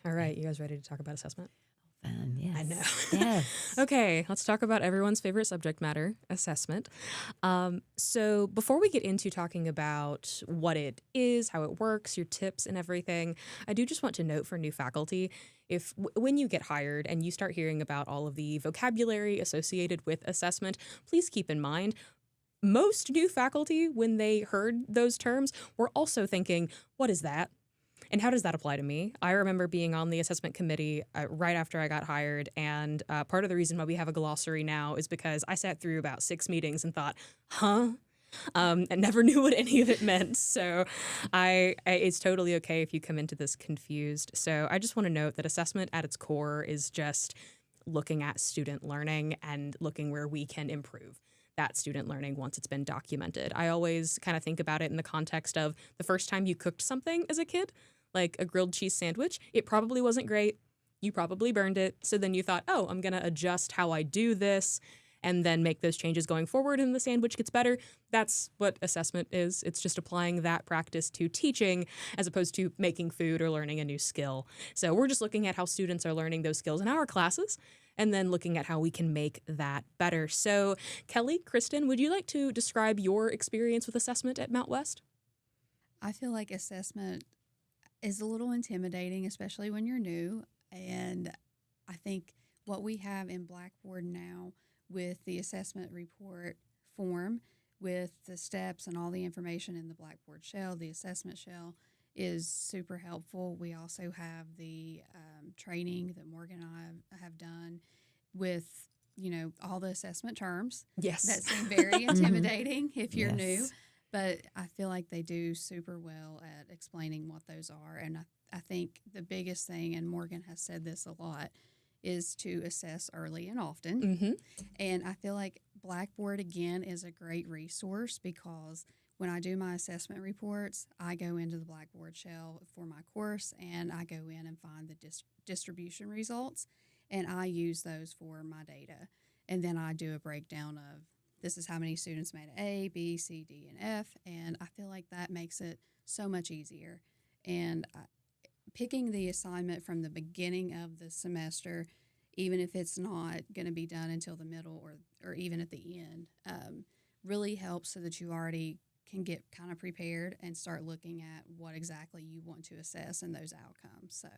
All right, you guys ready to talk about assessment? Fun, I know. yes. Yes. Okay, let's talk about everyone's favorite subject matter, assessment. So, before we get into talking about what it is, how it works, your tips, and everything, I do just want to note for new faculty if when you get hired and you start hearing about all of the vocabulary associated with assessment, please keep in mind most new faculty, when they heard those terms, were also thinking, what is that? And how does that apply to me? I remember being on the assessment committee right after I got hired, and part of the reason why we have a glossary now is because I sat through about 6 meetings and thought, huh? And never knew what any of it meant. So it's totally okay if you come into this confused. So I just want to note that assessment at its core is just looking at student learning and looking where we can improve that student learning once it's been documented. I always kind of think about it in the context of the first time you cooked something as a kid, like a grilled cheese sandwich. It probably wasn't great. You probably burned it. So then you thought, oh, I'm going to adjust how I do this and then make those changes going forward and the sandwich gets better. That's what assessment is. It's just applying that practice to teaching as opposed to making food or learning a new skill. So we're just looking at how students are learning those skills in our classes and then looking at how we can make that better. So Kelly, Kristen, would you like to describe your experience with assessment at Mount West? I feel like assessment is a little intimidating, especially when you're new. And I think what we have in Blackboard now with the assessment report form, with the steps and all the information in the Blackboard shell, the assessment shell, is super helpful. We also have the training that Morgan and I have done with, all the assessment terms Yes. that seem very intimidating if you're new. Yes. But I feel like they do super well at explaining what those are. And I think the biggest thing, and Morgan has said this a lot, is to assess early and often. Mm-hmm. And I feel like Blackboard, again, is a great resource because when I do my assessment reports, I go into the Blackboard shell for my course and I go in and find the distribution results and I use those for my data. And then I do a breakdown of this is how many students made A, B, C, D, and F. And I feel like that makes it so much easier. And picking the assignment from the beginning of the semester, even if it's not going to be done until the middle or even at the end, really helps so that you already can get kind of prepared and start looking at what exactly you want to assess and those outcomes. So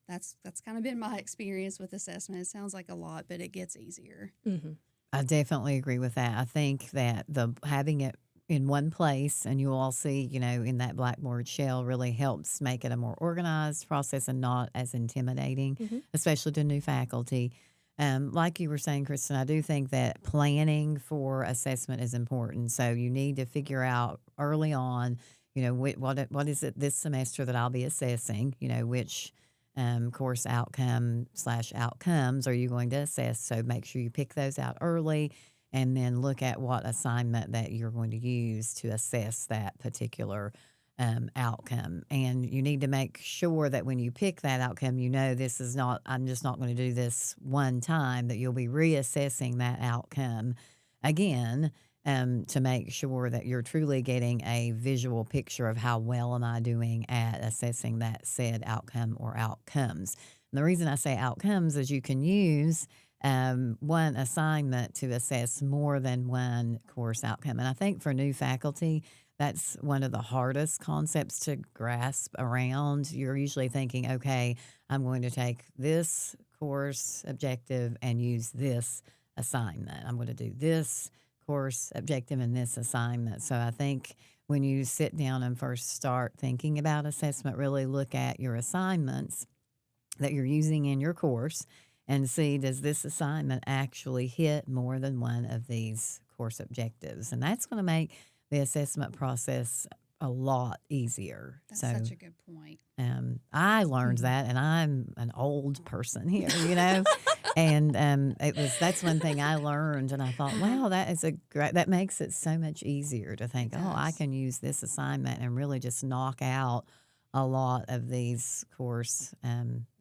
that's kind of been my experience with assessment. It sounds like a lot, but it gets easier. Mm-hmm. I definitely agree with that. I think that the having it in one place and you all see, in that Blackboard shell really helps make it a more organized process and not as intimidating, Mm-hmm. especially to new faculty. Like you were saying, Kristen, I do think that planning for assessment is important. So you need to figure out early on, what is it this semester that I'll be assessing, which course outcome/outcomes are you going to assess. So make sure you pick those out early and then look at what assignment that you're going to use to assess that particular outcome. And you need to make sure that when you pick that outcome, this is not, I'm just not going to do this one time, that you'll be reassessing that outcome again to make sure that you're truly getting a visual picture of how well am I doing at assessing that said outcome or outcomes. And the reason I say outcomes is you can use one assignment to assess more than one course outcome. And I think for new faculty, that's one of the hardest concepts to grasp around. You're usually thinking, okay, I'm going to take this course objective and use this assignment. I'm going to do this course objective in this assignment. So I think when you sit down and first start thinking about assessment, really look at your assignments that you're using in your course and see, does this assignment actually hit more than one of these course objectives? And that's going to make the assessment process a lot easier. That's such a good point. I learned that, and I'm an old person here, and that's one thing I learned, and I thought, wow, that makes it so much easier to think, oh, I can use this assignment and really just knock out a lot of these course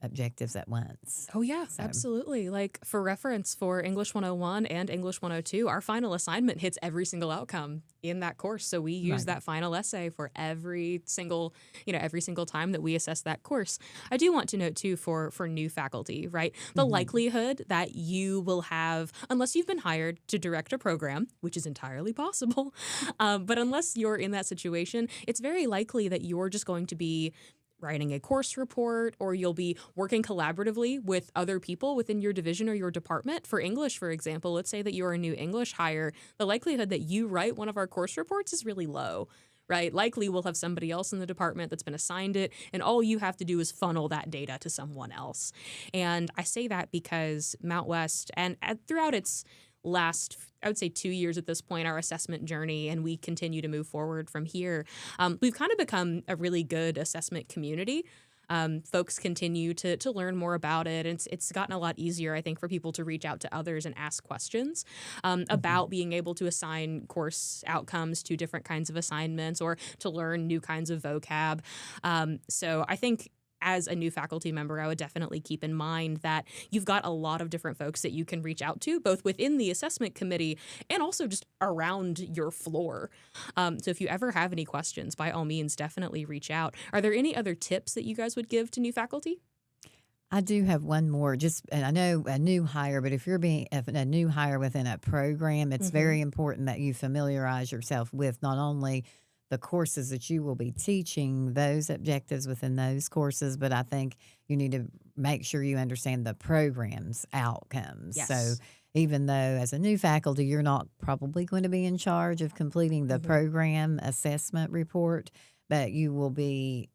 objectives at once. Oh, yeah, So, absolutely. Like for reference, for English 101 and English 102, our final assignment hits every single outcome in that course. So we use right. that final essay for every single, every single time that we assess that course. I do want to note too for new faculty, right? The likelihood that you will have, unless you've been hired to direct a program, which is entirely possible, but unless you're in that situation, it's very likely that you're just going to be writing a course report, or you'll be working collaboratively with other people within your division or your department. For English, for example, let's say that you're a new English hire, the likelihood that you write one of our course reports is really low, right? Likely we'll have somebody else in the department that's been assigned it, and all you have to do is funnel that data to someone else. And I say that because Mount West, and throughout its last, I would say 2 years at this point, our assessment journey, and we continue to move forward from here. We've kind of become a really good assessment community. Folks continue to learn more about it. And it's gotten a lot easier, I think, for people to reach out to others and ask questions about being able to assign course outcomes to different kinds of assignments or to learn new kinds of vocab. So I think as a new faculty member, I would definitely keep in mind that you've got a lot of different folks that you can reach out to, both within the assessment committee and also just around your floor. So if you ever have any questions, by all means, definitely reach out. Are there any other tips that you guys would give to new faculty? I do have one more. Just, and I know a new hire, but if a new hire within a program, it's very important that you familiarize yourself with not only the courses that you will be teaching, those objectives within those courses, but I think you need to make sure you understand the program's outcomes. So Yes. even though as a new faculty, you're not probably going to be in charge of completing the program assessment report, but you will be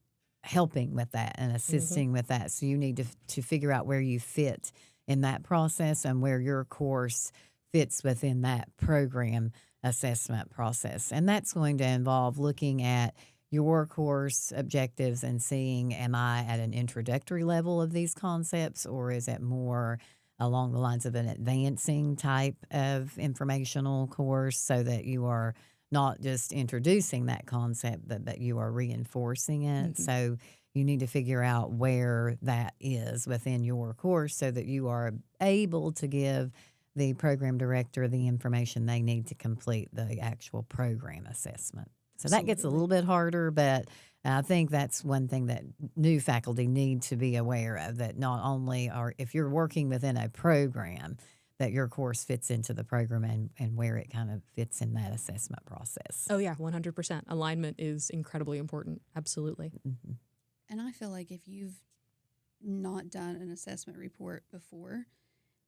helping with that and assisting with that. So you need to figure out where you fit in that process and where your course fits within that program assessment process. And that's going to involve looking at your course objectives and seeing, am I at an introductory level of these concepts, or is it more along the lines of an advancing type of informational course, so that you are not just introducing that concept, but you are reinforcing it. So you need to figure out where that is within your course so that you are able to give the program director the information they need to complete the actual program assessment. So that gets a little bit harder, but I think that's one thing that new faculty need to be aware of, that not only if you're working within a program, that your course fits into the program and where it kind of fits in that assessment process. Oh, yeah, 100%. Alignment is incredibly important. Absolutely. And I feel like if you've not done an assessment report before,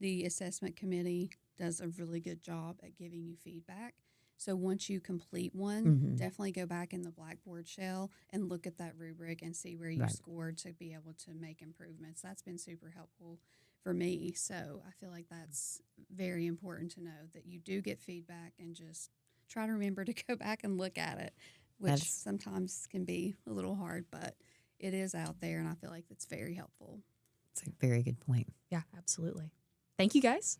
the assessment committee does a really good job at giving you feedback. So once you complete one, definitely go back in the Blackboard shell and look at that rubric and see where you scored to be able to make improvements. That's been super helpful for me. So I feel like that's very important to know, that you do get feedback, and just try to remember to go back and look at it, which sometimes can be a little hard, but it is out there, and I feel like it's very helpful. It's a very good point. Yeah, absolutely. Thank you, guys.